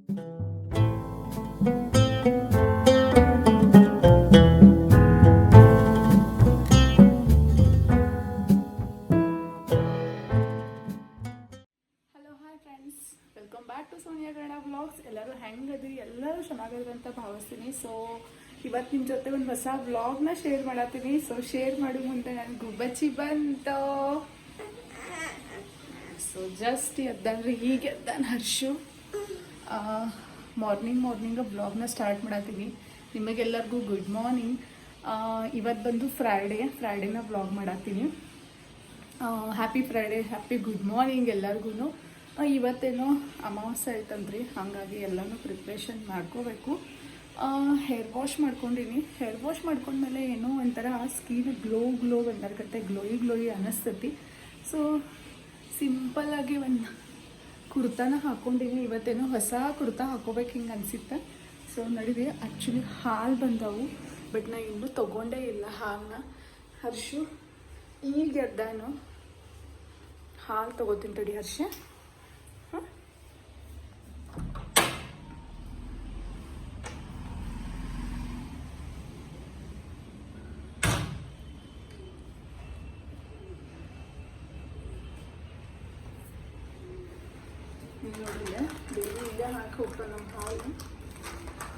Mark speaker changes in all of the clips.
Speaker 1: Welcome back to Sonia Gowda vlogs. ಎಲ್ಲರೂ ಹೆಂಗದ್ರಿ? ಎಲ್ಲರೂ ಚೆನ್ನಾಗಿದ್ರು ಅಂತ ಭಾವಿಸ್ತೀನಿ. ಸೊ ಇವತ್ತು ನಿಮ್ಮ ಜೊತೆ ಒಂದು ಹೊಸ ವ್ಲಾಗ್ನ ಶೇರ್ ಮಾಡತ್ತೀನಿ. ಸೊ ಶೇರ್ ಮಾಡೋ ಮುಂದೆ ನಾನು ಗುಬ್ಬಚ್ಚಿ ಬಂತು. ಸೊ ಜಸ್ಟ್ ಎದ್ದಾನ್ರಿ, ಈಗ ಎದ್ದಾನ ಹರ್ಷು. ಮಾರ್ನಿಂಗ್ ವ್ಲಾಗ್ನ ಸ್ಟಾರ್ಟ್ ಮಾಡತ್ತೀನಿ. ನಿಮಗೆಲ್ಲರಿಗೂ ಗುಡ್ ಮಾರ್ನಿಂಗ್. ಇವತ್ತು ಬಂದು ಫ್ರೈಡೇನ ವ್ಲಾಗ್ ಮಾಡತ್ತೀನಿ. Happy Friday, happy good morning ಎಲ್ಲರಿಗೂ. ಇವತ್ತೇನೋ ಅಮಾವಾಸ್ಯೆ ಐತಂದ್ರಿ, ಹಾಗಾಗಿ ಎಲ್ಲನೂ ಪ್ರಿಪ್ರೇಷನ್ ಮಾಡ್ಕೋಬೇಕು. ಹೇರ್ ವಾಶ್ ಮಾಡ್ಕೊಂಡಿನಿ. ಹೇರ್ ವಾಶ್ ಮಾಡ್ಕೊಂಡ್ಮೇಲೆ ಏನೋ ಒಂಥರ ಸ್ಕಿನ್ ಗ್ಲೋ ಬಂದರ್ಗತ್ತೆ, ಗ್ಲೋಯಿ ಅನ್ನಿಸ್ತೈತಿ. ಸೊ ಸಿಂಪಲ್ಲಾಗಿ ಒಂದು ಕುರ್ತಾನ ಹಾಕ್ಕೊಂಡಿನಿ. ಇವತ್ತೇನೋ ಹೊಸ ಕುರ್ತಾ ಹಾಕೋಬೇಕು ಹಿಂಗೆ ಅನಿಸುತ್ತೆ. ಸೊ ನಡೀರಿ. ಆ್ಯಕ್ಚುಲಿ ಹಾಲು ಬಂದವು, ಬಟ್ ನಾ ಇನ್ನೂ ತೊಗೊಂಡೇ ಇಲ್ಲ ಹಾಲನ್ನ. ಹರ್ಷು ಈಗ ಎದ್ದಾನು. ಹಾಲು ತೊಗೋತೀನಿ ತಡಿ ಹರ್ಷ. ನೋಡಿಲ್ಲ, ಡೈಲಿ ಈಗ ಹಾಕಿ ಹೋಗ್ತಾನೆ ನಮ್ಮ ಹಾಲು.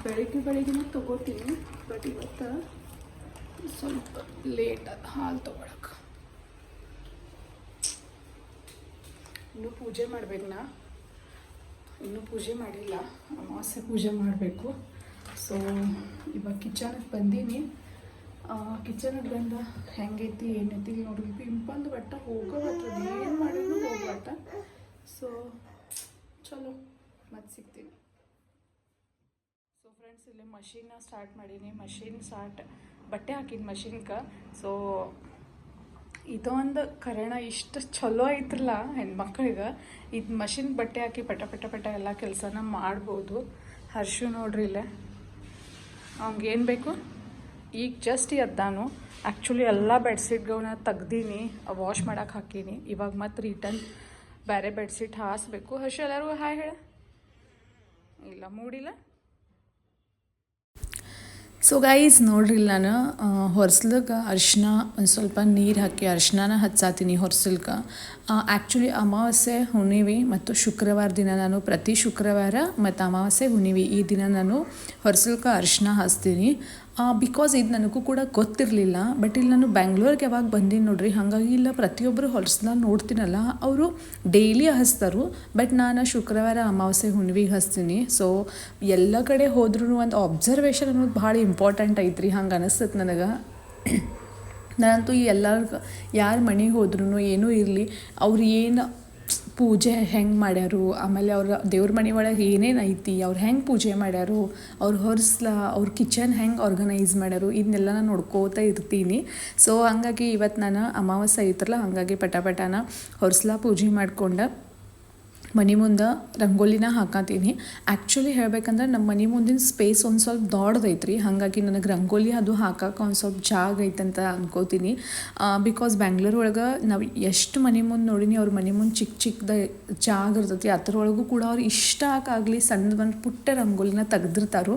Speaker 1: ಬೆಳಿಗ್ಗೆ ತೊಗೋತೀನಿ, ಬಟ್ ಇವತ್ತು ಸ್ವಲ್ಪ ಲೇಟ್ ಆದ ಹಾಲು ತೊಗೊಳಕ್ಕೆ. ಇನ್ನೂ ಪೂಜೆ ಮಾಡ್ಬೇಕು. ಇನ್ನೂ ಪೂಜೆ ಮಾಡಿಲ್ಲ, ಅಮಾವಾಸ್ಯೆ ಪೂಜೆ ಮಾಡಬೇಕು. ಸೊ ಇವಾಗ ಕಿಚನ್ಗೆ ಬಂದೀನಿ. ಕಿಚನ್ಗೆ ಬಂದ ಹೆಂಗೈತಿ ಏನೈತಿ ನೋಡ್ರಿ. ಪಿಂಪಲ್ದು ಬಟ್ಟ ಹೋಗೋವತ್ತದ, ಏನು ಮಾಡಿದ್ರು ಹೋಗ್ಬಟ್ಟ. ಸೊ ಚಲೋ ಮತ್ತೆ ಸಿಗ್ತೀವಿ. ಸೊ ಫ್ರೆಂಡ್ಸ್, ಇಲ್ಲಿ ಮಷೀನ್ನ ಸ್ಟಾರ್ಟ್ ಮಾಡೀನಿ. ಬಟ್ಟೆ ಹಾಕಿನಿ ಮಷೀನ್ಗೆ. ಸೊ ಇದೊಂದು ಕರಣ ಇಷ್ಟು ಚಲೋ ಐತ್ರಲ್ಲ ಹೆಣ್ಮಕ್ಳಿಗೆ. ಇದು ಮಷಿನ್ ಬಟ್ಟೆ ಹಾಕಿ ಪಟ ಎಲ್ಲ ಕೆಲಸನ ಮಾಡ್ಬೋದು. ಹರ್ಷು ನೋಡ್ರಿ ಇಲ್ಲೇ, ಅವ್ನಿಗೇನು ಬೇಕು ಈಗ ಜಸ್ಟ್ ಎದ್ದಾನು. ಆ್ಯಕ್ಚುಲಿ ಎಲ್ಲ ಬೆಡ್ಶೀಟ್ಗಳನ್ನ ತೆಗ್ದೀನಿ, ವಾಶ್ ಮಾಡೋಕೆ ಹಾಕೀನಿ. ಇವಾಗ ಮತ್ತೆ ರಿಟರ್ನ್ ಬೇರೆ ಬೆಡ್ಶೀಟ್ ಹಾಸ್ಬೇಕು. ಹರ್ಷು ಎಲ್ಲರಿಗೂ ಹಾಯ್ ಹೇಳ. ಇಲ್ಲ ಮೂಡಿಲ್ಲ. ಸೊ ಗೈಸ್ ನೋಡ್ರಿ, ನಾನು ಹೊರ್ಸ್ಲಿಗೆ ಅರಿಶಿನ ಒಂದು ಸ್ವಲ್ಪ ನೀರು ಹಾಕಿ ಅರಿಶಿನ ಹಚ್ಚಾತೀನಿ ಹೊರ್ಸಲ್ಗೆ. ಆ್ಯಕ್ಚುಲಿ ಅಮಾವಾಸ್ಯೆ ಹುಣ್ಣಿಮೆ ಮತ್ತು ಶುಕ್ರವಾರ ದಿನ ನಾನು ಪ್ರತಿ ಶುಕ್ರವಾರ ಮತ್ತು ಅಮಾವಾಸ್ಯೆ ಹುಣ್ಣಿಮೆ ಈ ದಿನ ನಾನು ಹೊರ್ಸಲ್ಗೆ ಅರಿಶಿನ ಹಚ್ತೀನಿ. ಬಿಕಾಸ್ ಇದು ನನಗೂ ಕೂಡ ಗೊತ್ತಿರಲಿಲ್ಲ. ಬಟ್ ಇಲ್ಲಿ ನಾನು ಬ್ಯಾಂಗ್ಳೂರ್ಗೆ ಯಾವಾಗ ಬಂದೀನಿ ನೋಡ್ರಿ, ಹಾಗಾಗಿ ಇಲ್ಲ ಪ್ರತಿಯೊಬ್ಬರು ಹೊಲ್ಸ್ನ ನೋಡ್ತೀನಲ್ಲ, ಅವರು ಡೈಲಿ ಹಚ್ತಾರೆ. ಬಟ್ ನಾನು ಶುಕ್ರವಾರ ಅಮಾವಾಸ್ಯೆ ಹುಣ್ಣಿಮೆಗೆ ಹಚ್ತೀನಿ. ಸೊ ಎಲ್ಲ ಕಡೆ ಹೋದ್ರೂ ಒಂದು ಅಬ್ಸರ್ವೇಷನ್ ಅನ್ನೋದು ಭಾಳ ಇಂಪಾರ್ಟೆಂಟ್ ಐತ್ರಿ, ಹಂಗೆ ಅನಿಸ್ತೈತೆ ನನಗೆ. ನಾನಂತೂ ಎಲ್ಲರಿಗೂ ಯಾರು ಮನೆಗೆ ಹೋದ್ರೂ ಏನೂ ಇರಲಿ, ಅವ್ರು ಏನು ಪೂಜೆ ಹೆಂಗೆ ಮಾಡ್ಯಾರು, ಆಮೇಲೆ ಅವ್ರ ದೇವ್ರ ಮನೆ ಒಳಗೆ ಏನೇನು ಐತಿ, ಅವ್ರು ಹೆಂಗೆ ಪೂಜೆ ಮಾಡ್ಯಾರು, ಅವ್ರು ಅವ್ರ ಕಿಚನ್ ಹೆಂಗೆ ಆರ್ಗನೈಸ್ ಮಾಡ್ಯಾರು, ಇದನ್ನೆಲ್ಲ ನಾನು ನೋಡ್ಕೋತಾ ಇರ್ತೀನಿ. ಸೊ ಹಾಗಾಗಿ ಇವತ್ತು ನಾನು ಅಮಾವಾಸ್ಯೆ ಐತ್ರಲ್ಲ, ಹಾಗಾಗಿ ಪಟಾನ ಹೊರ್ಸ್ಲ ಪೂಜೆ ಮಾಡ್ಕೊಂಡು ಮನೆ ಮುಂದೆ ರಂಗೋಲಿನ ಹಾಕತ್ತೀನಿ. ಆ್ಯಕ್ಚುಲಿ ಹೇಳ್ಬೇಕಂದ್ರೆ ನಮ್ಮ ಮನೆ ಮುಂದಿನ ಸ್ಪೇಸ್ ಒಂದು ಸ್ವಲ್ಪ ದೊಡ್ಡದೈತ್ರಿ, ಹಾಗಾಗಿ ನನಗೆ ರಂಗೋಲಿ ಅದು ಹಾಕಕ್ಕೆ ಒಂದು ಸ್ವಲ್ಪ ಜಾಗ ಐತಂತ ಅನ್ಕೋತೀನಿ. ಬಿಕಾಸ್ ಬ್ಯಾಂಗ್ಳೂರ್ ಒಳಗೆ ನಾವು ಎಷ್ಟು ಮನೆ ಮುಂದೆ ನೋಡಿನಿ, ಅವ್ರ ಮನೆ ಮುಂದೆ ಚಿಕ್ಕದ ಜಾಗ ಇರ್ತೈತಿ. ಅದರೊಳಗೂ ಕೂಡ ಅವ್ರು ಇಷ್ಟ ಆಗಲಿ ಸಣ್ಣದು ಒಂದು ಪುಟ್ಟ ರಂಗೋಲಿನ ತೆಗೆದಿರ್ತಾರೋ.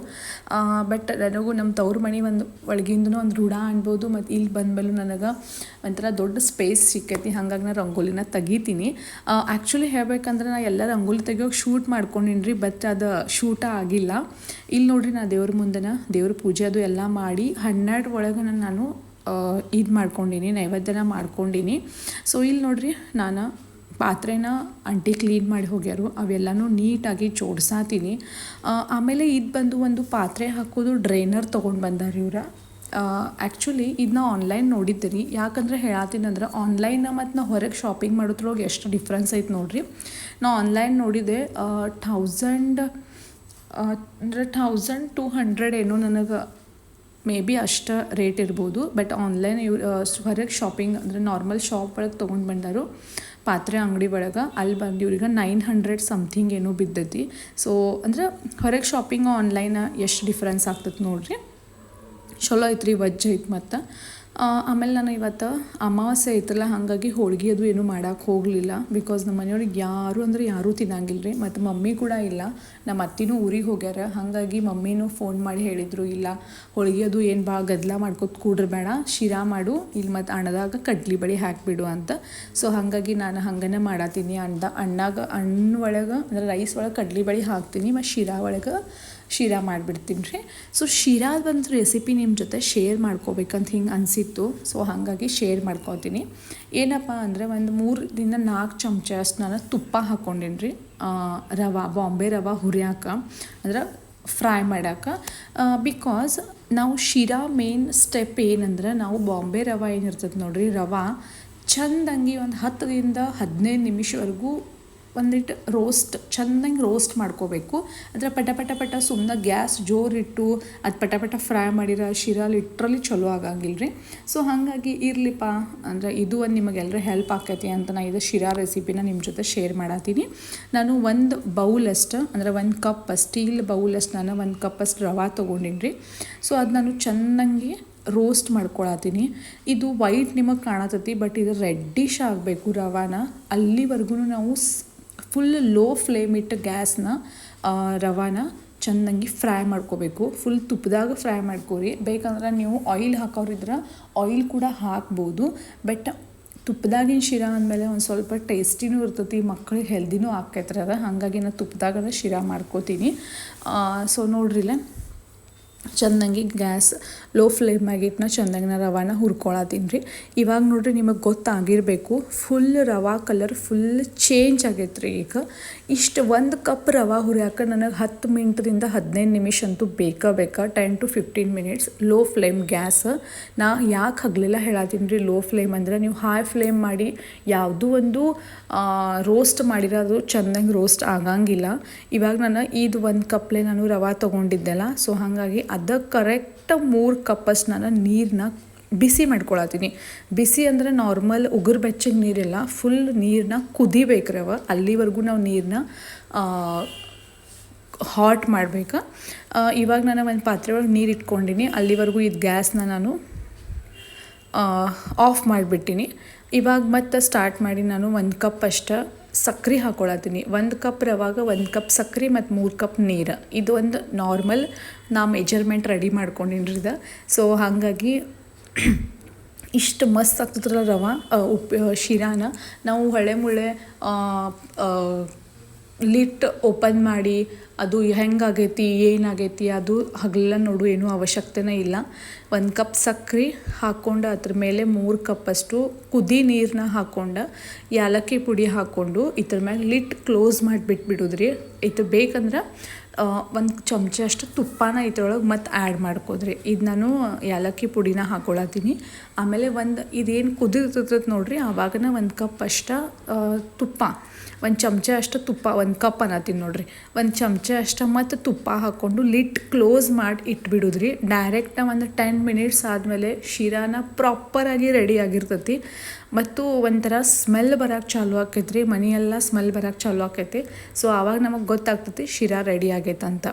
Speaker 1: ಬಟ್ ನನಗೂ ನಮ್ಮ ತವ್ರ ಮನೆ ಒಂದು ಒಳಗಿಂದನೂ ಒಂದು ರೂಢ ಅನ್ಬೋದು. ಮತ್ತು ಇಲ್ಲಿ ಬಂದಮೇಲೂ ನನಗೆ ಒಂಥರ ದೊಡ್ಡ ಸ್ಪೇಸ್ ಸಿಕ್ಕೈತಿ, ಹಾಗಾಗಿ ನಾನು ರಂಗೋಲಿನ ತೆಗಿತೀನಿ. ಆ್ಯಕ್ಚುಲಿ ಹೇಳ್ಬೇಕಂದ್ರೆ ನಾ ಎಲ್ಲ ರಂಗೋಲಿ ತೆಗಿಯೋಕೆ ಶೂಟ್ ಮಾಡ್ಕೊಂಡಿನಿ, ಬಟ್ ಅದು ಶೂಟ ಆಗಿಲ್ಲ. ಇಲ್ಲಿ ನೋಡ್ರಿ, ನಾ ದೇವ್ರ ಮುಂದೆನ ದೇವ್ರ ಪೂಜೆ ಅದು ಎಲ್ಲ ಮಾಡಿ 12 ಒಳಗೆ ನಾನು ಇದು ಮಾಡ್ಕೊಂಡಿನಿ, ನೈವೇದ್ಯನ ಮಾಡ್ಕೊಂಡಿನಿ. ಸೊ ಇಲ್ಲಿ ನೋಡ್ರಿ, ನಾನು ಪಾತ್ರೆನ ಆಂಟಿ ಕ್ಲೀನ್ ಮಾಡಿ ಹೋಗ್ಯಾರು, ಅವೆಲ್ಲನೂ ನೀಟಾಗಿ ಜೋಡ್ಸಾತೀನಿ. ಆಮೇಲೆ ಇದು ಬಂದು ಒಂದು ಪಾತ್ರೆ ಹಾಕೋದು ಡ್ರೈನರ್ ತೊಗೊಂಡು ಬಂದಾರೆ ಇವ್ರು. ಆ್ಯಕ್ಚುಲಿ ಇದನ್ನ ಆನ್ಲೈನ್ ನೋಡಿದ್ದೀರಿ. ಯಾಕಂದರೆ ಹೇಳತ್ತೀನಂದ್ರೆ ಆನ್ಲೈನ್ ಮತ್ತು ನಾವು ಹೊರಗೆ ಶಾಪಿಂಗ್ ಮಾಡೋದ್ರೊಳಗೆ ಎಷ್ಟು ಡಿಫ್ರೆನ್ಸ್ ಐತೆ ನೋಡಿರಿ. ನಾವು ಆನ್ಲೈನ್ ನೋಡಿದೆ 1200 ಏನೋ ನನಗೆ ಮೇ ಬಿ ಅಷ್ಟು ರೇಟ್ ಇರ್ಬೋದು. ಬಟ್ ಆನ್ಲೈನ್ ಹೊರಗೆ ಶಾಪಿಂಗ್ ಅಂದರೆ ನಾರ್ಮಲ್ ಶಾಪ್ ಒಳಗೆ ತೊಗೊಂಡು ಬಂದಾರು ಪಾತ್ರೆ ಅಂಗಡಿ ಒಳಗೆ, ಅಲ್ಲಿ ಬಂದು ಇವ್ರಿಗೆ 900 ಸಮಥಿಂಗ್ ಏನೋ ಬಿದ್ದೈತಿ. ಸೊ ಅಂದ್ರೆ ಹೊರಗೆ ಶಾಪಿಂಗ್ ಆನ್ಲೈನ್ ಎಷ್ಟು ಡಿಫ್ರೆನ್ಸ್ ಆಗ್ತದೆ ನೋಡಿರಿ. ಚಲೋ ಐತ್ರಿ, ವಜ್ಜ ಐತೆ. ಮತ್ತು ಆಮೇಲೆ ನಾನು ಇವತ್ತು ಅಮಾವಾಸ್ಯೆ ಐತಲ್ಲ ಹಾಗಾಗಿ ಹೋಳ್ಗೆ ಅದು ಏನೂ ಮಾಡೋಕೆ ಹೋಗಲಿಲ್ಲ. ಬಿಕಾಸ್ ನಮ್ಮ ಮನೆಯವ್ರಿಗೆ ಯಾರೂ ತಿನ್ನಂಗಿಲ್ಲ ರೀ. ಮತ್ತು ಮಮ್ಮಿ ಕೂಡ ಇಲ್ಲ, ನಮ್ಮ ಅತ್ತಿನೂ ಊರಿಗೆ ಹೋಗ್ಯಾರ. ಹಾಗಾಗಿ ಮಮ್ಮಿನೂ ಫೋನ್ ಮಾಡಿ ಹೇಳಿದರು, ಇಲ್ಲ ಹೋಳ್ಗೆ ಅದು ಏನು ಭಾಳ ಗದ್ದಲ ಮಾಡ್ಕೊತ ಕೂಡ್ರಬೇಡ, ಶಿರಾ ಮಾಡು, ಇಲ್ಲಿ ಮತ್ತು ಅನ್ನದಾಗ ಕಡ್ಲಿ ಬಡಿ ಹಾಕಿಬಿಡು ಅಂತ. ಸೊ ಹಾಗಾಗಿ ನಾನು ಹಂಗನೇ ಮಾಡತ್ತೀನಿ. ಅಣ್ಣ ಒಳಗೆ ಅಂದರೆ ರೈಸ್ ಒಳಗೆ ಕಡ್ಲಿ ಬಡಿ ಹಾಕ್ತೀನಿ, ಮತ್ತು ಶಿರಾ ಮಾಡಿಬಿಡ್ತೀನಿ ರೀ. ಸೊ ಶಿರಾದ ಒಂದು ರೆಸಿಪಿ ನಿಮ್ಮ ಜೊತೆ ಶೇರ್ ಮಾಡ್ಕೋಬೇಕಂತ ಹಿಂಗೆ ಅನಿಸಿತ್ತು. ಸೊ ಹಾಗಾಗಿ ಶೇರ್ ಮಾಡ್ಕೊತೀನಿ. ಏನಪ್ಪ ಅಂದರೆ ಒಂದು 3-4 ಚಮಚ ಅಷ್ಟು ನಾನು ತುಪ್ಪ ಹಾಕ್ಕೊಂಡೀನಿ ರೀ. ಬಾಂಬೆ ರವೆ ಹುರಿಯಾಕ ಅಂದ್ರೆ ಫ್ರೈ ಮಾಡೋಕೆ. ಬಿಕಾಸ್ ನಾವು ಶಿರಾ ಮೇನ್ ಸ್ಟೆಪ್ ಏನಂದ್ರೆ, ನಾವು ಬಾಂಬೆ ರವೆ ಏನಿರ್ತದೆ ನೋಡ್ರಿ, ರವೆ ಚೆಂದಂಗೆ ಒಂದು 10-15 ನಿಮಿಷವರೆಗೂ ಒಂದಿಟ್ಟು ಚೆಂದಂಗೆ ರೋಸ್ಟ್ ಮಾಡ್ಕೋಬೇಕು. ಅದರ ಪಟ ಸುಮ್ಮನೆ ಗ್ಯಾಸ್ ಜೋರಿಟ್ಟು ಅದು ಪಟ ಫ್ರೈ ಮಾಡಿರೋ ಶಿರಾ ಲಿಟ್ರಲಿ ಚಲೋ ಆಗಂಗಿಲ್ಲ ರೀ. ಸೊ ಹಾಗಾಗಿ ಇರಲಿಪ್ಪ ಅಂದರೆ ಇದು ಒಂದು ನಿಮಗೆಲ್ಲರೂ ಹೆಲ್ಪ್ ಆಕೈತಿ ಅಂತ ನಾನು ಇದು ಶಿರಾ ರೆಸಿಪಿನ ನಿಮ್ಮ ಜೊತೆ ಶೇರ್ ಮಾಡತ್ತೀನಿ. ನಾನು ಒಂದು ಬೌಲಷ್ಟು ಅಂದರೆ 1 ಕಪ್ ಸ್ಟೀಲ್ ಬೌಲಷ್ಟು ನಾನು 1 ಕಪ್ ಅಷ್ಟು ರವೆ ತೊಗೊಂಡಿನಿ ರೀ. ಸೊ ಅದು ನಾನು ಚೆಂದಂಗೆ ರೋಸ್ಟ್ ಮಾಡ್ಕೊಳತ್ತೀನಿ. ಇದು ವೈಟ್ ನಿಮಗೆ ಕಾಣತೈತಿ, ಬಟ್ ಇದು ರೆಡ್ಡಿಶ್ ಆಗಬೇಕು ರವಾನ. ಅಲ್ಲಿವರೆಗೂ ನಾವು ಫುಲ್ ಲೋ ಫ್ಲೇಮ್ ಇಟ್ಟು ಗ್ಯಾಸ್ನ ರವಾನ ಚೆಂದಂಗೆ ಫ್ರೈ ಮಾಡ್ಕೋಬೇಕು. ಫುಲ್ ತುಪ್ಪದಾಗ ಫ್ರೈ ಮಾಡ್ಕೋರಿ. ಬೇಕಂದ್ರೆ ನೀವು ಆಯಿಲ್ ಹಾಕೋರಿದ್ರೆ ಆಯಿಲ್ ಕೂಡ ಹಾಕ್ಬೋದು. ಬಟ್ ತುಪ್ಪದಾಗಿನ ಶಿರಾ ಅಂದಮೇಲೆ ಒಂದು ಸ್ವಲ್ಪ ಟೇಸ್ಟಿನೂ ಇರ್ತೈತಿ, ಮಕ್ಕಳಿಗೆ ಹೆಲ್ದಿನೂ ಆಕೈತ್ರದ. ಹಾಗಾಗಿ ನಾನು ತುಪ್ಪದಾಗ ಶಿರಾ ಮಾಡ್ಕೋತೀನಿ. ಸೊ ನೋಡ್ರಿಲ್ಲ, ಚೆಂದಂಗೆ ಗ್ಯಾಸ್ ಲೋ ಫ್ಲೇಮಾಗಿಟ್ಟು ಚೆಂದಂಗೆ ನಾನು ರವಾನ ಹುರ್ಕೊಳತ್ತೀನಿ ರೀ. ಇವಾಗ ನೋಡ್ರಿ ನಿಮಗೆ ಗೊತ್ತಾಗಿರಬೇಕು, ಫುಲ್ ರವಾ ಕಲರ್ ಫುಲ್ ಚೇಂಜ್ ಆಗೈತೆ ರೀ. ಈಗ ಇಷ್ಟು 1 ಕಪ್ ರವೆ ಹುರಿಯಾಕ ನನಗೆ 10 ಮಿನಿಟ್ದಿಂದ 15 ನಿಮಿಷ ಅಂತೂ ಬೇಕಾ 10-15 ಮಿನಿಟ್ಸ್ ಲೋ ಫ್ಲೇಮ್ ಗ್ಯಾಸ್. ನಾ ಯಾಕೆ ಹಗಲೆಲ್ಲ ಹೇಳತ್ತೀನಿ ರೀ ಲೋ ಫ್ಲೇಮ್ ಅಂದರೆ, ನೀವು ಹೈ ಫ್ಲೇಮ್ ಮಾಡಿ ಯಾವುದೂ ಒಂದು ರೋಸ್ಟ್ ಮಾಡಿರೋದು ಚೆಂದಂಗೆ ರೋಸ್ಟ್ ಆಗಂಗಿಲ್ಲ. ಇವಾಗ ನಾನು ಇದು 1 ಕಪ್ಲೆ ನಾನು ರವೆ ತೊಗೊಂಡಿದ್ದೆಲ್ಲ. ಸೊ ಹಾಗಾಗಿ ಅದಕ್ಕೆ ಕರೆಕ್ಟ್ 3 ಕಪ್ಪಷ್ಟು ನಾನು ನೀರನ್ನ ಬಿಸಿ ಮಾಡ್ಕೊಳತ್ತೀನಿ. ಬಿಸಿ ಅಂದರೆ ನಾರ್ಮಲ್ ಉಗುರು ಬೆಚ್ಚಗೆ ನೀರಿಲ್ಲ, ಫುಲ್ ನೀರನ್ನ ಕುದಿಬೇಕು ರವ. ಅಲ್ಲಿವರೆಗೂ ನಾವು ನೀರನ್ನ ಹಾಟ್ ಮಾಡಬೇಕು. ಇವಾಗ ನಾನು ಒಂದು ಪಾತ್ರೆ ಒಳಗೆ ನೀರು ಇಟ್ಕೊಂಡಿನಿ. ಅಲ್ಲಿವರೆಗೂ ಇದು ಗ್ಯಾಸ್ನ ನಾನು ಆಫ್ ಮಾಡಿಬಿಟ್ಟಿನಿ. ಇವಾಗ ಮತ್ತೆ ಸ್ಟಾರ್ಟ್ ಮಾಡಿ ನಾನು 1 ಕಪ್ ಅಷ್ಟು ಸಕ್ಕರೆ ಹಾಕ್ಕೊಳತ್ತೀನಿ. 1 ಕಪ್ ರವಾಗ 1 ಕಪ್ ಸಕ್ಕರೆ ಮತ್ತು 3 ಕಪ್ ನೀರು. ಇದು ಒಂದು ನಾರ್ಮಲ್ ನಾ ಮೆಜರ್ಮೆಂಟ್ ರೆಡಿ ಮಾಡ್ಕೊಂಡಿನಿ ಇದು. ಸೊ ಹಾಗಾಗಿ ಇಷ್ಟು ಮಸ್ತ್ ಆಗ್ತದ್ರಲ್ಲ ರವೆ ಶಿರಾನ. ನಾವು ಹೊಳೆ ಮುಳೆ ಲಿಟ್ ಓಪನ್ ಮಾಡಿ ಅದು ಹೆಂಗಾಗೈತಿ ಏನಾಗೈತಿ ಅದು ಹಗಲೆಲ್ಲ ನೋಡು ಏನೂ ಅವಶ್ಯಕತೆನೇ ಇಲ್ಲ. 1 ಕಪ್ ಸಕ್ಕರೆ ಹಾಕ್ಕೊಂಡು ಅದ್ರ ಮೇಲೆ 3 ಕಪ್ಪಷ್ಟು ಕುದಿ ನೀರನ್ನ ಹಾಕ್ಕೊಂಡು ಏಲಕ್ಕಿ ಪುಡಿ ಹಾಕ್ಕೊಂಡು ಇದ್ರ ಮೇಲೆ ಲಿಟ್ ಕ್ಲೋಸ್ ಮಾಡಿಬಿಟ್ಬಿಡುದ್ರಿ. ಇದು ಬೇಕಂದ್ರೆ 1 ಚಮಚ ಅಷ್ಟು ತುಪ್ಪನ ಇದ್ರೊಳಗೆ ಮತ್ತೆ ಆ್ಯಡ್ ಮಾಡ್ಕೋದ್ರಿ. ಇದು ನಾನು ಏಲಕ್ಕಿ ಪುಡಿನ ಹಾಕ್ಕೊಳತ್ತೀನಿ. ಆಮೇಲೆ ಇದೇನು ಕುದಿರ್ತೈತೆ ನೋಡ್ರಿ, ಆವಾಗನ 1 ಕಪ್ ಅಷ್ಟು ತುಪ್ಪ, 1 ಚಮಚ ಅಷ್ಟು ತುಪ್ಪ, 1 ಕಪ್ ಅನ್ನತ್ತೀನಿ ನೋಡ್ರಿ, 1 ಚಮಚ ಅಷ್ಟು ಮತ್ತು ತುಪ್ಪ ಹಾಕ್ಕೊಂಡು ಲಿಟ್ ಕ್ಲೋಸ್ ಮಾಡಿ ಇಟ್ಬಿಡುದ್ರಿ. ಡೈರೆಕ್ಟ್ ಒಂದು 10 ಮಿನಿಟ್ಸ್ ಆದಮೇಲೆ ಶಿರಾನ ಪ್ರಾಪರಾಗಿ ರೆಡಿ ಆಗಿರ್ತೈತಿ. ಮತ್ತು ಒಂಥರ ಸ್ಮೆಲ್ ಬರೋಕ್ಕೆ ಚಾಲು ಆಕೈತೆ ರೀ, ಮನೆಯೆಲ್ಲ ಸ್ಮೆಲ್ ಬರೋಕ್ಕೆ ಚಾಲು ಆಕೈತಿ. ಸೊ ಆವಾಗ ನಮಗೆ ಗೊತ್ತಾಗ್ತೈತಿ ಶಿರಾ ರೆಡಿ ಆಗೈತೆ ಅಂತ.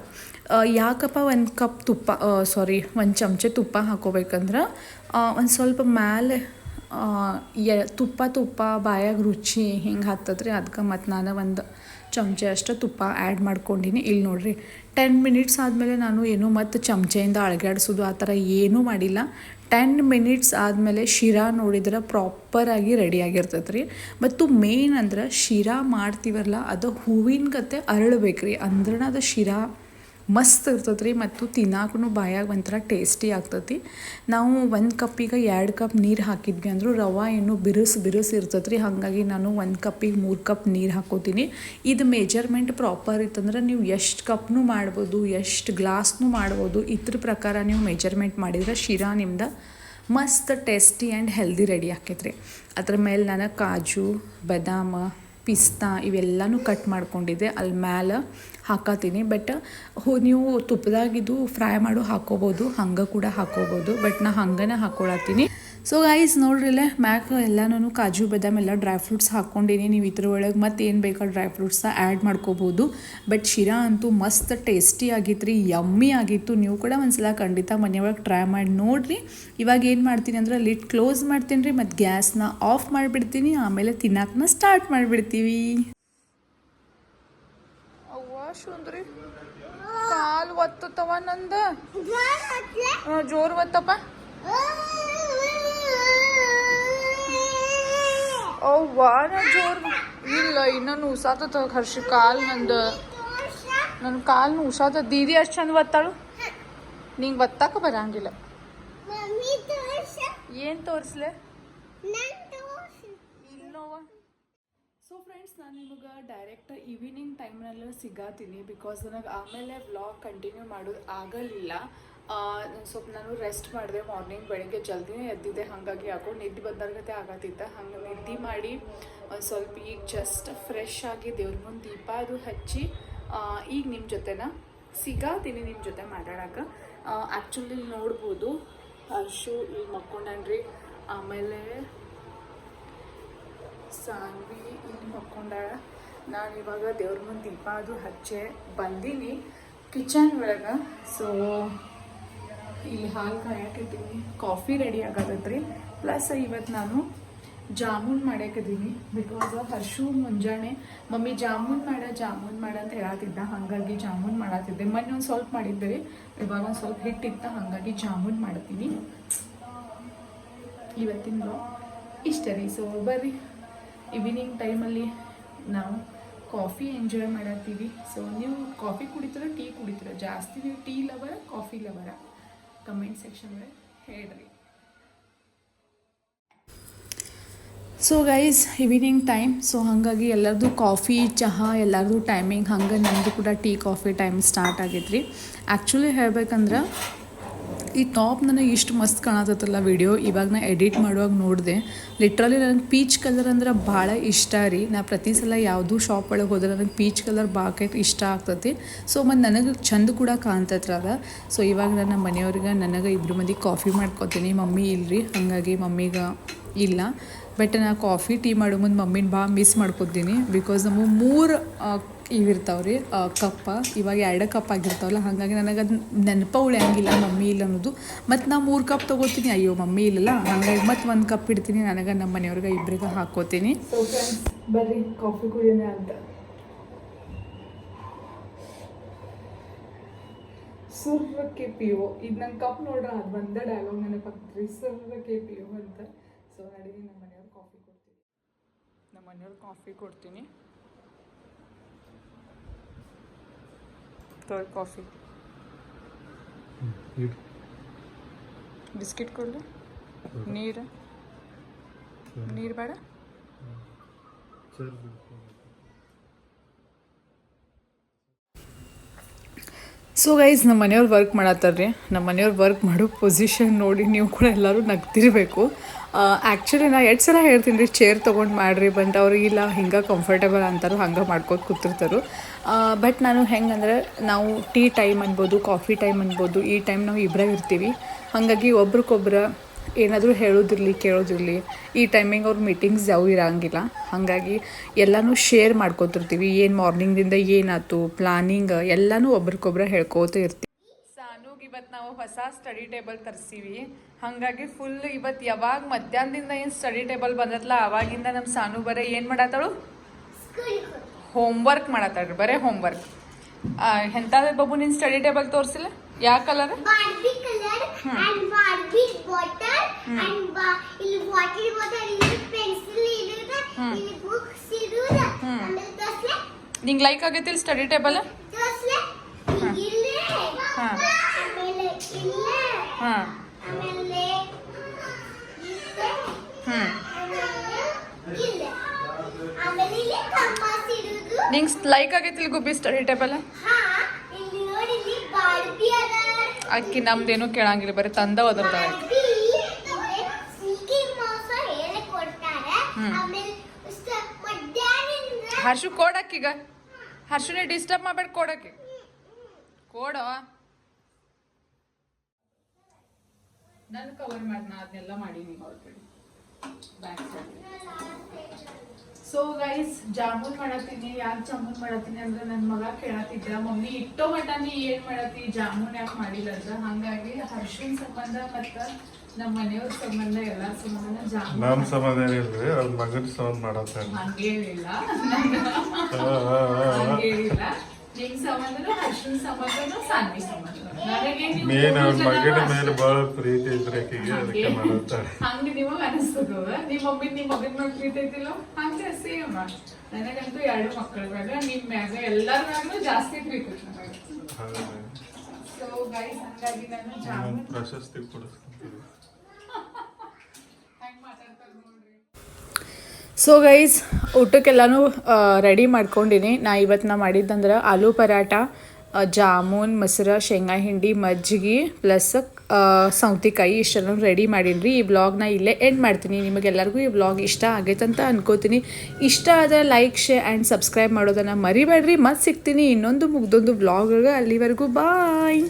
Speaker 1: ಯಾಕಪ್ಪ 1 ಕಪ್ ತುಪ್ಪ 1 ಚಮಚ ತುಪ್ಪ ಹಾಕೋಬೇಕಂದ್ರೆ ಒಂದು ಸ್ವಲ್ಪ ಮೇಲೆ ತುಪ್ಪ ಬಾಯಾಗ ರುಚಿ ಹಿಂಗೆ ಹತ್ತದ್ರಿ. ಅದಕ್ಕೆ ಮತ್ತು ನಾನು 1 ಚಮಚ ಅಷ್ಟು ತುಪ್ಪ ಆ್ಯಡ್ ಮಾಡ್ಕೊಂಡಿನಿ. ಇಲ್ಲಿ ನೋಡಿರಿ 10 ಮಿನಿಟ್ಸ್ ಆದಮೇಲೆ ನಾನು ಏನೂ ಮತ್ತು ಚಮಚೆಯಿಂದ ಅಳಗಾಡಿಸೋದು ಆ ಥರ ಏನೂ ಮಾಡಿಲ್ಲ. 10 ಮಿನಿಟ್ಸ್ ಆದಮೇಲೆ ಶಿರಾ ನೋಡಿದ್ರೆ ಪ್ರಾಪರಾಗಿ ರೆಡಿಯಾಗಿರ್ತೈತೆ ರೀ. ಮತ್ತು ಮೇನ್ ಅಂದ್ರೆ ಶಿರಾ ಮಾಡ್ತೀವಲ್ಲ ಅದು ಹೂವಿನ ಗತೆ ಅರಳಬೇಕು ರೀ, ಅಂದ್ರೆ ಅದು ಶಿರಾ ಮಸ್ತ್ ಇರ್ತದೆ ರೀ. ಮತ್ತು ತಿನ್ನಾಕೂ ಬಾಯಾಗ ಒಂಥರ ಟೇಸ್ಟಿ ಆಗ್ತೈತಿ. ನಾವು 1 ಕಪ್ಪಿಗೆ 2 ಕಪ್ ನೀರು ಹಾಕಿದ್ವಿ ಅಂದರೂ ರವೆ ಇನ್ನೂ ಬಿರುಸು ಇರ್ತೈತೆ ರೀ. ಹಾಗಾಗಿ ನಾನು 1 ಕಪ್ಪಿಗೆ 3 ಕಪ್ ನೀರು ಹಾಕೋತೀನಿ. ಇದು ಮೆಜರ್ಮೆಂಟ್ ಪ್ರಾಪರ್ ಇತ್ತಂದ್ರೆ ನೀವು ಎಷ್ಟು ಕಪ್ನೂ ಮಾಡ್ಬೋದು, ಎಷ್ಟು ಗ್ಲಾಸ್ನೂ ಮಾಡ್ಬೋದು. ಇದ್ರ ಪ್ರಕಾರ ನೀವು ಮೆಜರ್ಮೆಂಟ್ ಮಾಡಿದ್ರೆ ಶಿರಾ ನಿಮ್ದು ಮಸ್ತ್ ಟೇಸ್ಟಿ ಆ್ಯಂಡ್ ಹೆಲ್ದಿ ರೆಡಿ ಆಕೈತೆ ರೀ. ಅದ್ರ ಮೇಲೆ ನಾನು ಕಾಜು, ಬಾದಾಮ, ಪಿಸ್ತಾ ಇವೆಲ್ಲನೂ ಕಟ್ ಮಾಡ್ಕೊಂಡಿದ್ದೆ ಅಲ್ಲಿ ಮೇಲೆ ಹಾಕತ್ತೀನಿ. ಬಟ್ ನೀವು ತುಪ್ಪದಾಗಿದ್ದು ಫ್ರೈ ಹಾಕೋಬೋದು, ಹಂಗೆ ಕೂಡ ಹಾಕೋಬೋದು. ಬಟ್ ನಾ ಹಂಗನೇ ಹಾಕ್ಕೊಳತ್ತೀನಿ. ಸೊ ಗೈಸ್ ನೋಡ್ರಿ ಇಲ್ಲೇ ಮ್ಯಾಕ್ ಎಲ್ಲನೂ ಕಾಜು ಬಾದಾಮ್ ಎಲ್ಲ ಡ್ರೈ ಫ್ರೂಟ್ಸ್ ಹಾಕ್ಕೊಂಡಿನಿ. ನೀವು ಇದ್ರ ಒಳಗೆ ಮತ್ತೆ ಏನು ಬೇಕಾ ಡ್ರೈ ಫ್ರೂಟ್ಸ್ನ ಆ್ಯಡ್ ಮಾಡ್ಕೋಬೋದು. ಬಟ್ ಶಿರಾ ಅಂತೂ ಮಸ್ತ್ ಟೇಸ್ಟಿ ಆಗಿತ್ತು ರೀ, ಯಮ್ಮಿ ಆಗಿತ್ತು. ನೀವು ಕೂಡ ಒಂದ್ಸಲ ಖಂಡಿತ ಮನೆಯೊಳಗೆ ಟ್ರೈ ಮಾಡಿ ನೋಡಿರಿ. ಇವಾಗ ಏನು ಮಾಡ್ತೀನಿ ಅಂದ್ರೆ ಲಿಡ್ ಕ್ಲೋಸ್ ಮಾಡ್ತೀನಿ ರೀ ಮತ್ತು ಗ್ಯಾಸ್ನ ಆಫ್ ಮಾಡಿಬಿಡ್ತೀನಿ. ಆಮೇಲೆ ತಿನ್ನೋಕನ್ನ ಸ್ಟಾರ್ಟ್ ಮಾಡಿಬಿಡ್ತೀವಿ. ಅವ್ವ ಸುಂದ್ರಿ ಕಾಲು ಒತ್ತವ ನಂದ ಜೋರು ಒತ್ತಪ್ಪ. ಅವ್ವ ನಾ ಜೋರು ಇಲ್ಲ ಇನ್ನೂ ಉಸಾತದ ಹರ್ಷಿ ಕಾಲು ನನ್ನ ಕಾಲು ಉಸಾತ. ದೀದಿ ಅಷ್ಟು ಚಂದ ಒತ್ತಾಳು, ನಿಂಗೆ ಒತ್ತಾಕ ಬರಂಗಿಲ್ಲ. ಏನು ತೋರಿಸ್ಲೆ ಇಲ್ಲೋವ. ಸೊ ಫ್ರೆಂಡ್ಸ್, ನಾನು ನಿಮಗೆ ಡೈರೆಕ್ಟ್ ಈವ್ನಿಂಗ್ ಟೈಮ್ನಲ್ಲೂ ಸಿಗಾತೀನಿ ಬಿಕಾಸ್ ನನಗೆ ಆಮೇಲೆ ವ್ಲಾಗ್ ಕಂಟಿನ್ಯೂ ಮಾಡೋದು ಆಗಲಿಲ್ಲ. ಸ್ವಲ್ಪ ನಾನು ರೆಸ್ಟ್ ಮಾಡಿದೆ. ಮಾರ್ನಿಂಗ್ ಬೆಳಗ್ಗೆ ಜಲ್ದಿನೇ ಎದ್ದಿದ್ದೆ, ಹಾಗಾಗಿ ಯಾಕೋ ನಿದ್ದೆ ಬಂದಾಗತ್ತೆ ಆಗತ್ತಿತ್ತು. ಹಂಗೆ ನಿದ್ದೆ ಮಾಡಿ ಒಂದು ಸ್ವಲ್ಪ ಈಗ ಜಸ್ಟ್ ಫ್ರೆಶ್ ಆಗಿ ದೇವ್ರ ಮುಂದೆ ದೀಪ ಅದು ಹಚ್ಚಿ ಈಗ ನಿಮ್ಮ ಜೊತೆನ ಸಿಗಾತೀನಿ, ನಿಮ್ಮ ಜೊತೆ ಮಾತಾಡೋಕೆ. ಆ್ಯಕ್ಚುಲಿ ನೋಡ್ಬೋದು ಹರ್ಷು ಇಲ್ಲಿ ಮಕ್ಕೊಂಡನ್ರಿ, ಆಮೇಲೆ ಸಾನ್ವಿ ಇಲ್ಲಿ ಮಕ್ಕೊಂಡಾಳ. ನಾನು ಇವಾಗ ದೇವ್ರ ಮುಂದೆ ದೀಪ ಅದು ಹಚ್ಚೆ ಬಂದೀನಿ ಕಿಚನ್ ಒಳಗೆ. ಸೊ ಇಲ್ಲಿ ಹಾಲು ಕಾಯಕಿದ್ದೀನಿ, ಕಾಫಿ ರೆಡಿ ಆಗತ್ತೈತ್ರಿ. ಪ್ಲಸ್ ಇವತ್ತು ನಾನು ಜಾಮೂನ್ ಮಾಡ್ಯಾಕಿದ್ದೀನಿ ಬಿಕಾಸ್ ಹರ್ಷು ಮುಂಜಾನೆ ಮಮ್ಮಿ ಜಾಮೂನ್ ಮಾಡ ಅಂತ ಹೇಳತ್ತಿದ್ದ, ಹಾಗಾಗಿ ಜಾಮೂನ್ ಮಾಡತ್ತಿದ್ದೆ. ಮೊನ್ನೆ ಒಂದು ಸ್ವಲ್ಪ ಮಾಡಿದ್ದೆ ರೀ, ಇವಾಗ ಒಂದು ಸ್ವಲ್ಪ ಹಿಟ್ಟಿತ್ತ, ಹಾಗಾಗಿ ಜಾಮೂನ್ ಮಾಡ್ತೀನಿ ಇವತ್ತಿನ ಇಷ್ಟ ರೀ. ಸೊ ಬರ್ರಿ, ಈವ್ನಿಂಗ್ ಟೈಮಲ್ಲಿ ನಾವು ಕಾಫಿ ಎಂಜಾಯ್ ಮಾಡತ್ತೀವಿ. ಸೊ ನೀವು ಕಾಫಿ ಕುಡಿತೀರ ಟೀ ಕುಡಿತೀರ? ಜಾಸ್ತಿ ನೀವು ಟೀ ಲವರ ಕಾಫಿ ಲವರ? ಕಮೆಂಟ್ ಸೆಕ್ಷನ್ ಒಳಗೆ ಹೇಳ್ರಿ. So guys evening time, so ಹಾಗಾಗಿ ಎಲ್ಲರದು ಕಾಫಿ ಚಹಾ ಎಲ್ಲರದು ಟೈಮಿಂಗ್ ಹಂಗೆ ನಮ್ಮದು ಕೂಡ ಟೀ ಕಾಫಿ ಟೈಮ್ ಸ್ಟಾರ್ಟ್ ಆಗೈತೆ ರೀ. ಆ್ಯಕ್ಚುಲಿ ಹೇಳ್ಬೇಕಂದ್ರೆ ಈ ಟಾಪ್ ನನಗೆ ಇಷ್ಟು ಮಸ್ತ್ ಕಾಣತ್ತಲ್ಲ ವಿಡಿಯೋ, ಇವಾಗ ನಾ ಎಡಿಟ್ ಮಾಡುವಾಗ ನೋಡಿದೆ. ಲಿಟ್ರಲಿ ನನಗೆ ಪೀಚ್ ಕಲರ್ ಅಂದ್ರೆ ಭಾಳ ಇಷ್ಟ ರೀ. ನಾ ಪ್ರತಿ ಸಲ ಯಾವುದೂ ಶಾಪ್ ಒಳಗೆ ಹೋದ್ರೆ ನನಗೆ ಪೀಚ್ ಕಲರ್ ಭಾಳ ಇಷ್ಟ ಆಗ್ತೈತಿ. ಸೊ ಮತ್ತು ನನಗೆ ಚಂದ ಕೂಡ ಕಾಣ್ತೈತ್ರಲ್ಲ. ಸೊ ಇವಾಗ ನನ್ನ ಮನೆಯವ್ರಿಗೆ ನನಗೆ ಇಬ್ಬರು ಮಂದಿ ಕಾಫಿ ಮಾಡ್ಕೊತೀನಿ. ಮಮ್ಮಿ ಇಲ್ಲರಿ, ಹಾಗಾಗಿ ಮಮ್ಮಿಗೆ ಇಲ್ಲ. ಬಟ್ ನಾ ಕಾಫಿ ಟೀ ಮಾಡೋ ಮುಂದೆ ಮಮ್ಮಿನ ಭಾಳ ಮಿಸ್ ಮಾಡ್ಕೊತೀನಿ ಬಿಕಾಸ್ ನಮಗೆ 3 ಇವಿರ್ತಾವೆ ರೀ ಕಪ್ಪ. ಇವಾಗ 2 ಕಪ್ ಆಗಿರ್ತಾವಲ್ಲ, ಹಾಗಾಗಿ ನನಗೆ ಅದು ನೆನಪ ಉಳಿಯಂಗಿಲ್ಲ ಮಮ್ಮಿ ಇಲ್ಲ ಅನ್ನೋದು. ಮತ್ತು ನಾ 3 ಕಪ್ ತೊಗೋತೀನಿ, ಅಯ್ಯೋ ಮಮ್ಮಿ ಇಲ್ಲಲ್ಲ, ಹಾಗಾಗಿ ಮತ್ತು 1 ಕಪ್ ಇಡ್ತೀನಿ, ನನಗೆ ನಮ್ಮ ಮನೆಯವ್ರಿಗೆ ಇಬ್ಬರಿಗೆ ಹಾಕ್ಕೋತೀನಿ. ಸೊ ಫ್ರೆಂಡ್ಸ್ ಬರ್ರಿ ಕಾಫಿ ಕುಡಿಯೋಣ ಅಂತ. ಸುರ್ರಕ್ಕೆ ಪಿಯೋ, ಇದು ನನ್ನ ಕಪ್ ನೋಡ್ರ ಅದು ಒಂದೇ ಡೈಲಾಗ್ ನೆನಪಾಗ್ತದೆ, ಸುರ್ರಕ್ಕೆ ಪಿಯೋ ಅಂತ. ಸೊ ನಡೀರಿ ನಮ್ಮ ಮನೆಯವ್ರು ಕಾಫಿ ಕೊಡ್ತೀನಿ. ಥರ್ಡ್ ಕಾಫಿ ಬಿಸ್ಕಿಟ್ ಕೊಡಲಿ, ನೀರು ಬೇಡ. ಸೊ ಗೈಸ್ ನಮ್ಮ ಮನೆಯವ್ರು ವರ್ಕ್ ಮಾಡತ್ತಾರ ರೀ. ನಮ್ಮ ಮನೆಯವ್ರು ವರ್ಕ್ ಮಾಡೋ ಪೊಸಿಷನ್ ನೋಡಿ ನೀವು ಕೂಡ ಎಲ್ಲರೂ ನಗ್ತಿರಬೇಕು. ಆ್ಯಕ್ಚುಲಿ ನಾ 2 ಸಲ ಹೇಳ್ತೀನಿ ರೀ, ಚೇರ್ ತೊಗೊಂಡು ಮಾಡಿರಿ ಬಂದು ಅವ್ರಿಗಿಲ್ಲ ಹಿಂಗೆ ಕಂಫರ್ಟೇಬಲ್ ಅಂತಾರೋ ಹಂಗೆ ಮಾಡ್ಕೋತ ಕೂತಿರ್ತಾರೆ. ಬಟ್ ನಾನು ಹೆಂಗಂದ್ರೆ ನಾವು ಟೀ ಟೈಮ್ ಅನ್ಬೋದು, ಕಾಫಿ ಟೈಮ್ ಅನ್ಬೋದು, ಈ ಟೈಮ್ ನಾವು ಇಬ್ಬರೇ ಇರ್ತೀವಿ. ಹಾಗಾಗಿ ಒಬ್ರಿಗೊಬ್ರು ಏನಾದರೂ ಹೇಳೋದಿರಲಿ ಕೇಳೋದಿರಲಿ, ಈ ಟೈಮಿಂಗ್ ಅವ್ರ ಮೀಟಿಂಗ್ಸ್ ಯಾವ ಇರೋಂಗಿಲ್ಲ. ಹಾಗಾಗಿ ಎಲ್ಲನೂ ಶೇರ್ ಮಾಡ್ಕೋತಿರ್ತೀವಿ. ಏನು ಮಾರ್ನಿಂಗ್ದಿಂದ ಏನಾಯ್ತು ಪ್ಲಾನಿಂಗ್ ಎಲ್ಲನೂ ಒಬ್ರಿಗೊಬ್ರು ಹೇಳ್ಕೋತ ಇರ್ತೀವಿ. ಸಾನುಗೆ ಇವತ್ತು ನಾವು ಹೊಸ ಸ್ಟಡಿ ಟೇಬಲ್ ತರಿಸೀವಿ, ಹಾಗಾಗಿ ಫುಲ್ ಇವತ್ತು ಯಾವಾಗ ಮಧ್ಯಾಹ್ನದಿಂದ ಏನು ಸ್ಟಡಿ ಟೇಬಲ್ ಬಂದತ್ತಲ್ಲ ಆವಾಗಿಂದ ನಮ್ಮ ಸಾನು ಬರೀ ಏನು ಮಾಡತ್ತಾಳು, ಹೋಮ್ವರ್ಕ್ ಮಾಡತ್ತಾಳ್ರಿ, ಬರೀ ಹೋಮ್ವರ್ಕ್. ಎಂಥದ್ದು ಬಾಬು ನಿನ್ನ ಸ್ಟಡಿ ಟೇಬಲ್ ತೋರಿಸಿಲ್ಲ? ಯಾವ ಕಲರ್? ನಿಂಗೆ ಲೈಕ್ ಆಗೈತಿಲ್ಲ ಸ್ಟಡಿ ಟೇಬಲ್? ಹಾಂ ಹಾಂ ನಿಂಗೆ ಲೈಕ್ ಆಗೈತಿಲ್ಲ ಗುಬ್ಬಿ ಸ್ಟಡಿ ಟೇಬಲ್? ಅಕ್ಕಿ ನಮ್ದೇನು ಕೇಳಂಗಿಲ್ಲ, ಬರೀ ತಂದವ ಅದ್ರದ. ಹರ್ಷು ಕೊಡಕ್ಕೀಗ, ಹರ್ಷುನೇ ಡಿಸ್ಟರ್ಬ್ ಮಾಡ್ಬೇಡ, ಕೊಡಕ್ಕೆ ಕೊಡ. ನಾನು ಕವರ್ ಮಾಡಿ ಅದನ್ನೆಲ್ಲ ಮಾಡೀನಿ already back side. So guys jamun ಮಾಡತ್ತೀನಿ. ಯಾಕೆ ಜಾಮೂನ್ ಮಾಡತ್ತೀನಿ ಅಂದ್ರೆ ನನ್ನ ಮಗ ಕೇಳತ್ತಿದ್ದ, ಮಮ್ಮಿ ಇಟ್ಟೋ ಮಟ್ಟ ನೀ ಏನ್ ಮಾಡತ್ತಿ ಜಾಮೂನ್ ಯಾಕೆ ಮಾಡಿಲ್ಲ ಅಂತ. ಹಂಗಾಗಿ ಹರ್ಷನ್ ಸಂಬಂಧ ಮತ್ತ ನಮ್ಮ ಮನೆಯವ್ರ ಸಂಬಂಧ ಎಲ್ಲಾರ ಸಂಬಂಧ ಜಾಮೂನ್.
Speaker 2: ನಮ್ ಸಂಬಂಧ ಏನಿಲ್ರಿ, ಅವ್ರ ಮಗನ ಸಂಬಂಧ ಮಾಡತ್ತ.
Speaker 1: ಹಂಗೇನಿಲ್ಲ ಹಂಗೇನಿಲ್ಲ. ನಿಮ್ ಸಂಬಂಧನು ಹರ್ಷನ್ ಸಂಬಂಧನು ಸಾನ್ವಿ ಸಂಬಂಧ.
Speaker 2: ಮೇನ್ ಅವ್ರ ಮಗನ ಮೇಲೆ ಬಹಳ ಪ್ರೀತಿ ಐತ್ರಿ ಆಕಿಗೆ, ಅದಕ್ಕೆ ಮಾಡತ್ತಾಳೆ.
Speaker 1: ಹಂಗ ನಿಮಗ್ ಅನಿಸ್ತದ ನಿಮ್ ಮಮ್ಮಿ ನಿಮ್ ಮಗನ್ ಮ್ಯಾಗ ಪ್ರೀತಿ ಐತಿಲ್ಲ ಹಂಗ ಸೇಮ್. ನನಗಂತೂ 2 ಮಕ್ಕಳ ಮ್ಯಾಗ ನಿಮ್ ಮ್ಯಾಗ ಎಲ್ಲಾರ ಮ್ಯಾಗೂ ಜಾಸ್ತಿ ಪ್ರೀತಿ ಐತಿ ನನಗೆ. ಸೊ ಗೈಸ್ ಹಂಗಾಗಿ ನಾನು ಜಾಮೂನ್
Speaker 2: ಪ್ರಶಸ್ತಿ ಕೊಡಿಸ್ತೀನಿ.
Speaker 1: ಸೊ ಗೈಸ್ ಊಟಕ್ಕೆಲ್ಲನೂ ರೆಡಿ ಮಾಡ್ಕೊಂಡಿನಿ. ನಾ ಮಾಡಿದ್ದಂದ್ರೆ ಆಲೂ ಪರಾಟ, ಜಾಮೂನ್, ಮೊಸರು, ಶೇಂಗಾ ಹಿಂಡಿ, ಮಜ್ಜಿಗೆ ಪ್ಲಸ್ ಸೌತೆಕಾಯಿ ಇಷ್ಟೆಲ್ಲ ರೆಡಿ ಮಾಡೀನಿ ರೀ. ಈ ವ್ಲಾಗ್ನ ಇಲ್ಲೇ ಎಂಡ್ ಮಾಡ್ತೀನಿ. ನಿಮಗೆಲ್ಲರಿಗೂ ಈ ವ್ಲಾಗ್ ಇಷ್ಟ ಆಗೈತೆ ಅಂತ ಅನ್ಕೋತೀನಿ. ಇಷ್ಟ ಆದರೆ ಲೈಕ್, ಶೇರ್ ಆ್ಯಂಡ್ ಸಬ್ಸ್ಕ್ರೈಬ್ ಮಾಡೋದನ್ನು ಮರಿಬೇಡ್ರಿ. ಮತ್ತೆ ಸಿಗ್ತೀನಿ ಇನ್ನೊಂದು ಮುಗ್ದೊಂದು ವ್ಲಾಗ್. ಅಲ್ಲಿವರೆಗೂ ಬಾಯ್.